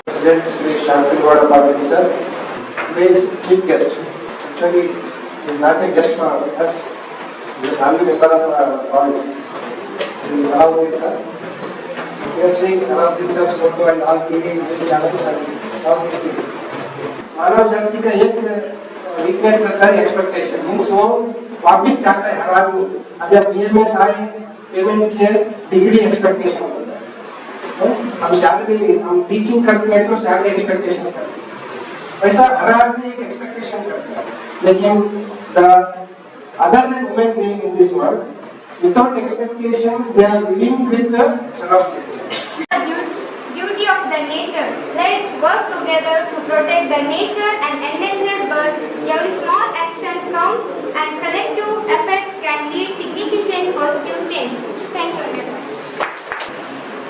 President Sri Shanti Gowda Patil sir, today's chief guest. Actually, he is not a guest for us. He is a family member of our college. Sri Salahuddin sir. We are seeing Salahuddin sir's photo and all TV channels and all these things. मानव जाति का एक weakness रहता है expectation, means वो वापिस चाहता है हर आदमी. अभी आप BMS आए, पेमेंट किए, डिग्री एक्सपेक्टेशन होता है. हम सैलरी हम टीचिंग करते हैं तो सैलरी एक्सपेक्टेशन करते हैं, वैसा हर आदमी एक एक्सपेक्टेशन करता है. लेकिन the other then women being in this world without expectation they are living with the self beauty of the nature. Let's work together to protect the nature and endangered birds. Every small action counts and collective efforts can lead significant positive change. Thank you everyone.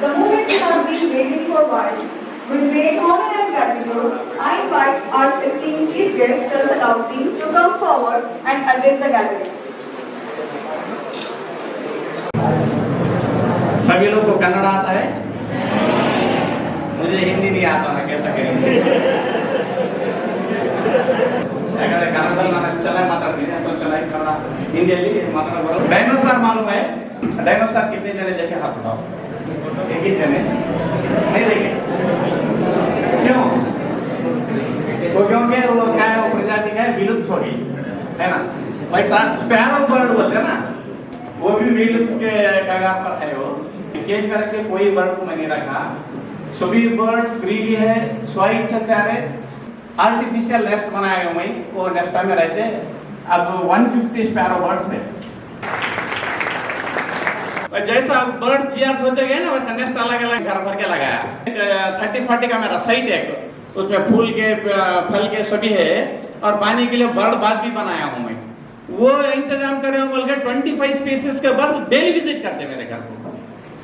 The movement we have been waiting for a while. With great honor and gratitude, I invite our esteemed chief guest, Sir Salahuddin, to come forward and address the gathering. सभी लोग को कन्नड़ आता है? मुझे हिंदी नहीं आता ना, कैसा करेंगे? अगर कन्नड़ मैंने चला माताಡ್ತೀನಿ तो चला कन्नड़ हिंदी माताಡ ಬರೋ. डायनोसर मालूम है? डायनोसर कितने जने देखे हाथ उठाओ. एक ही जने नहीं देखे. क्यों? तो क्योंकि वो क्या है, वो प्रजाति का विलुप्त हो गई है ना. वैसा स्पैरो बर्ड बोलते हैं ना, वो भी विलुप्त के कगार पर है. वो केज करके कोई बर्ड को नहीं रखा. सभी बर्ड फ्रीली है, स्व इच्छा से आ रहे. आर्टिफिशियल नेस्ट बनाए हुए वो नेस्ट में रहते. अब 150 स्पैरो बर्ड्स है. जैसा बर्ड्स ज्यादा होते गए ना, वैसा नेस्ट अलग अलग घर भर के लगाया. 30-40 का मेरा सही है, उसमें फूल के फल के सभी है और पानी के लिए बर्ड बाथ भी बनाया हूँ मैं. वो इंतजाम करे बोल के 25 स्पीसीज के बर्ड डेली विजिट करते मेरे घर को.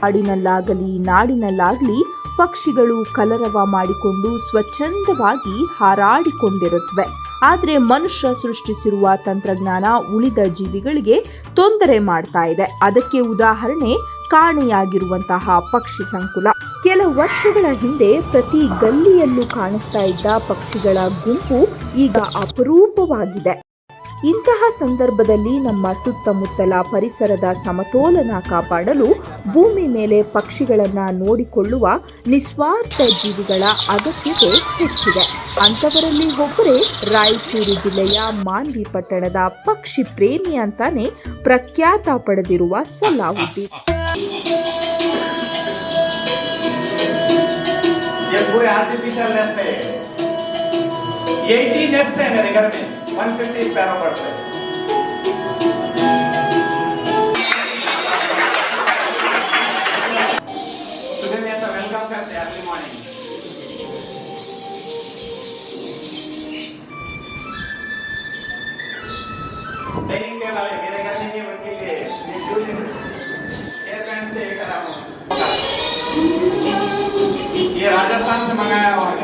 ಕಾಡಿನಲ್ಲಾಗಲಿ ನಾಡಿನಲ್ಲಾಗಲಿ ಪಕ್ಷಿಗಳು ಕಲರವ ಮಾಡಿಕೊಂಡು ಸ್ವಚ್ಛಂದವಾಗಿ ಹಾರಾಡಿಕೊಂಡಿರುತ್ತವೆ. ಆದರೆ ಮನುಷ್ಯ ಸೃಷ್ಟಿಸಿರುವ ತಂತ್ರಜ್ಞಾನ ಉಳಿದ ಜೀವಿಗಳಿಗೆ ತೊಂದರೆ ಮಾಡ್ತಾ ಇದೆ. ಅದಕ್ಕೆ ಉದಾಹರಣೆ ಕಾಣೆಯಾಗಿರುವಂತಹ ಪಕ್ಷಿ ಸಂಕುಲ. ಕೆಲವು ವರ್ಷಗಳ ಹಿಂದೆ ಪ್ರತಿ ಗಲ್ಲಿಯಲ್ಲೂ ಕಾಣಿಸ್ತಾ ಇದ್ದ ಪಕ್ಷಿಗಳ ಗುಂಪು ಈಗ ಅಪರೂಪವಾಗಿದೆ. ಇಂತಹ ಸಂದರ್ಭದಲ್ಲಿ ನಮ್ಮ ಸುತ್ತಮುತ್ತಲ ಪರಿಸರದ ಸಮತೋಲನ ಕಾಪಾಡಲು ಭೂಮಿ ಮೇಲೆ ಪಕ್ಷಿಗಳನ್ನು ನೋಡಿಕೊಳ್ಳುವ ನಿಸ್ವಾರ್ಥ ಜೀವಿಗಳ ಅಗತ್ಯತೆ ಹೆಚ್ಚಿದೆ. ಅಂಥವರಲ್ಲಿ ಒಬ್ಬರೇ ರಾಯಚೂರು ಜಿಲ್ಲೆಯ ಮಾನ್ವಿ ಪಟ್ಟಣದ ಪಕ್ಷಿ ಪ್ರೇಮಿ ಅಂತಾನೆ ಪ್ರಖ್ಯಾತ ಪಡೆದಿರುವ ಸಲಾಹುದ್ದೀನ್. ये 80 नेस्ट है मेरे घर में, 150 स्पैरो बर्ड्स है. सुबह में ऐसा वेलकम करते हैं अर्ली मॉर्निंग. डाइनिंग टेबल है मेरे घर में, ये उनके लिए एयर पैंट से करा हूँ. ये राजस्थान से मंगाया हुआ है.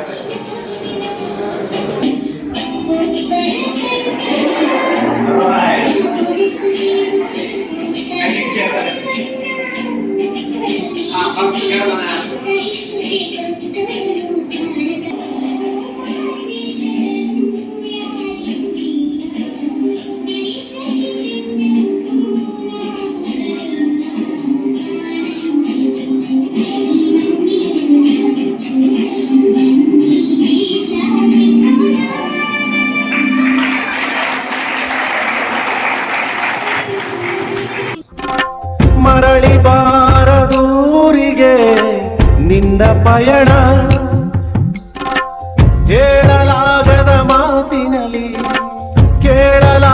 ಮರಳಿ ಬಾರದೂರಿಗೆ ನಿಂದ ಪಯಣ, ಹೇಳಲಾಗದ ಮಾತಿನಲ್ಲಿ ಕೇಳಲಾಗದ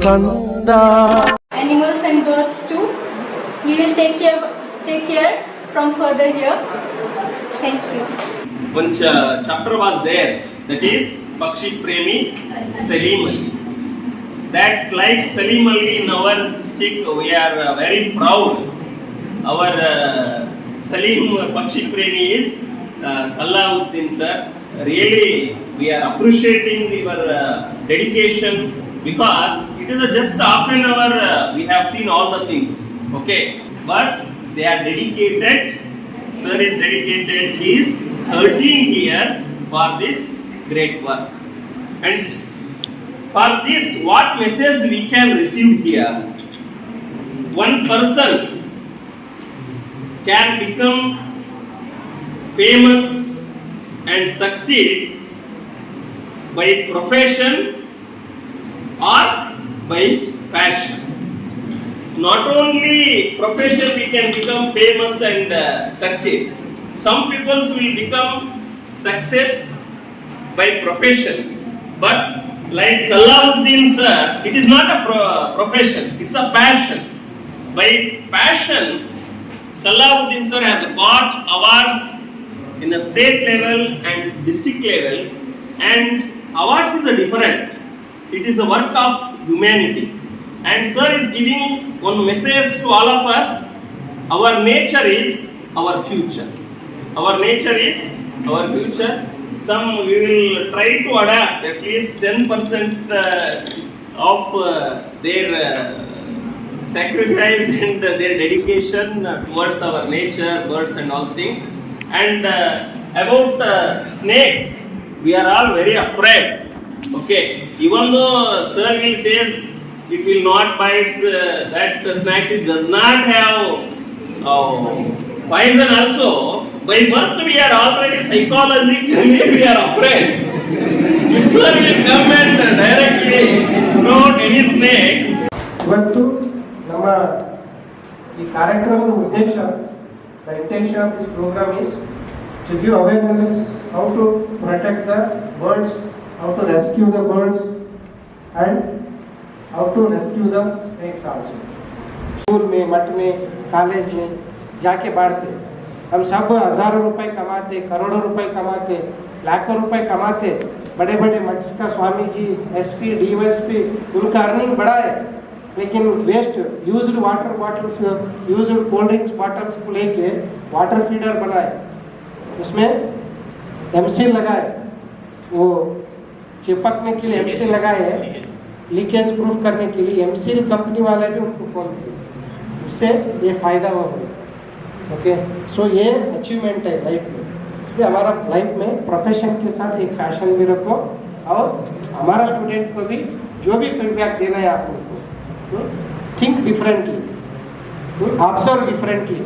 ಕಂದ. Animals and birds too. We will take care from further here. Thank you. One chapter was there, that is Pakshi Premi Salim Ali. That like Salim Ali in our district, we are very proud. Our Salim Pakshi Premi is Salahuddin sir. Really, we are appreciating your dedication, because it is just half an hour. We have seen all the things, okay, but they are dedicated. Sir is dedicated his 13 years for this great work. And for this, what message we can receive here? One person can become famous and succeed by profession or by passion. Not only profession we can become famous and succeed. Some people will become success by profession, but like Salahuddin sir, it is not a profession, it's a passion. By passion, Salahuddin sir has got awards in the state level and district level, and awards is a different. It is a work of humanity. And sir is giving one message to all of us. Our nature is our future. Our nature is our future. Some we will try to adapt at least 10% of their sacrifice and their dedication towards our nature, birds and all things. And about snakes, we are all very afraid. Okay, even though sir will says it will not bite, that snakes it does not have poison also. By birth we are already psychologically we are afraid. If sir will come and directly throw any snakes. ಇವತ್ತು ನಮ್ಮ ಈ ಕಾರ್ಯಕ್ರಮದ ಉದ್ದೇಶ, the intention of this program is to give awareness how to protect the birds, how to rescue the birds and how to rescue the snakes also. School में, मठ में, college में जाके बांटते, हम सब हजारों रुपए कमाते, करोड़ों रुपए कमाते, लाखों रुपए कमाते, बड़े बड़े मठ का स्वामी जी, एसपी, डीएसपी, उनका अर्निंग बड़ा है, लेकिन waste used water bottles, used cold drinks bottles को लेके वाटर फीडर बनाए, उसमें एमसील लगाए, वो चिपकने के लिए एमसील लगाए, लीकेज प्रूफ करने के लिए एमसील कंपनी वाले भी उनको फोन किए, उससे ये फायदा हुआ। ओके, सो ये अचीवमेंट है लाइफ में, इसलिए हमारा लाइफ में प्रोफेशन के साथ एक पैशन भी रखो, और हमारा स्टूडेंट को भी जो भी फीडबैक देना है आप उनको, think differently, observe differently,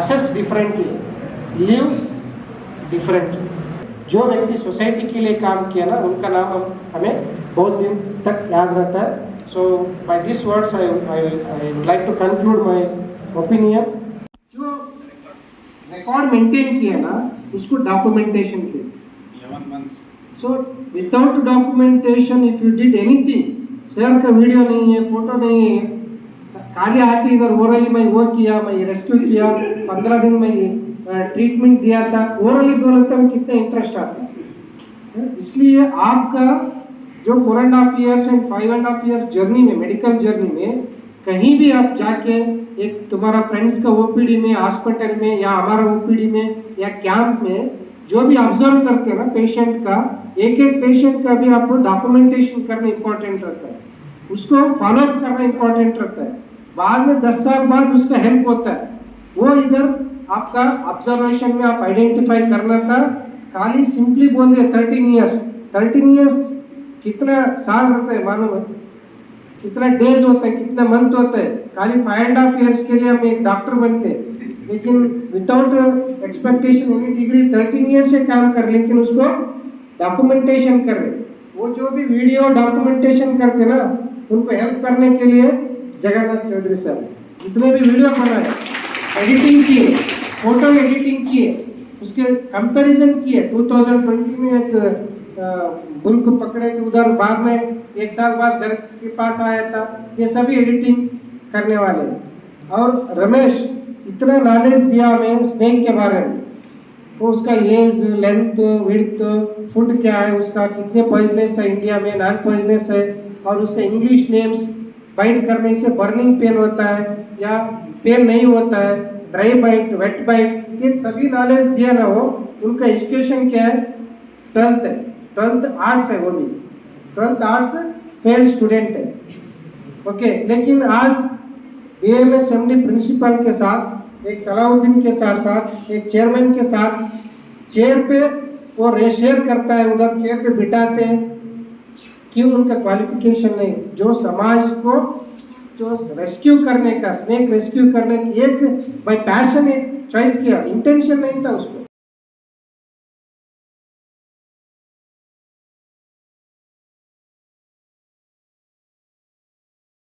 assess differently, live differently. जो व्यक्ति सोसाइटी के लिए काम किया ना, उनका नाम हमें बहुत दिन तक याद रहता है। So by this words I would like to conclude my opinion. जो रिकॉर्ड मेंटेन किया ना, उसको डॉक्यूमेंटेशन किया। So without documentation if you did anything, sir का वीडियो नहीं है, फोटो नहीं है, खाली आके इधर ओरली मैं वो किया, मैं रेस्क्यू किया, 15 दिन में ट्रीटमेंट दिया था, ओरली बोलते हैं कितना इंटरेस्ट आता है। इसलिए आपका जो 4.5 years एंड 5.5 years जर्नी में, मेडिकल जर्नी में, कहीं भी आप जाके एक तुम्हारा फ्रेंड्स का ओपीडी में, हॉस्पिटल में, या हमारा ओपीडी में या कैंप में जो भी ऑब्जर्व करते हैं ना पेशेंट का, एक एक पेशेंट का भी आपको डॉक्यूमेंटेशन करना इंपॉर्टेंट रहता है, उसको फॉलोअप करना इंपॉर्टेंट रहता है। बाद में 10 साल बाद उसका हेल्प होता है। वो इधर आपका ऑब्जर्वेशन में आप आइडेंटिफाई करना था, खाली सिंपली बोल दिया 13 years। 13 years कितना साल रहता है मालूम है? कितना डेज होता है, कितना मंथ होता है? खाली 5.5 years के लिए हम एक डॉक्टर बनते हैं, लेकिन without expectation any degree 13 years से काम कर, लेकिन उसको डॉक्यूमेंटेशन कर रहे। वो जो भी वीडियो डॉक्यूमेंटेशन करते ना, उनको हेल्प करने के लिए जगन्नाथ चौधरी सर जितने भी वीडियो बनाए, एडिटिंग किए, फोटो एडिटिंग किए, उसके कंपैरिजन किए। 2020 में एक बुल को पकड़े थे उधर, बाद में 1 साल बाद घर के पास आया था, ये सभी एडिटिंग करने वाले हैं। और रमेश इतना नॉलेज दिया हमें स्नेक के बारे में, तो उसका एज, लेंथ, विड्थ, फूड क्या है, उसका कितने पॉइजनस है इंडिया में, नॉन पॉइजनस है, और उसका इंग्लिश नेम्स, बाइट करने से बर्निंग पेन होता है या पेन नहीं होता है, ड्राई बाइट, वेट बाइट, ये सभी नॉलेज दिया ना हो। उनका एजुकेशन क्या है, 12th है, 12th आर्ट्स है, वो भी 12th आर्ट्स फेल्ड स्टूडेंट है। ओके, लेकिन आज AMSMD प्रिंसिपल के साथ, एक सलाउद्दीन के साथ साथ एक चेयरमैन के साथ चेयर पे वो शेयर करता है, उधर चेयर पे बिठाते हैं। क्यों? उनका क्वालिफिकेशन नहीं, जो समाज को जो रेस्क्यू करने का, स्नेक रेस्क्यू करने की एक बाय पैशन एक चॉइस किया, इंटेंशन नहीं था उसको।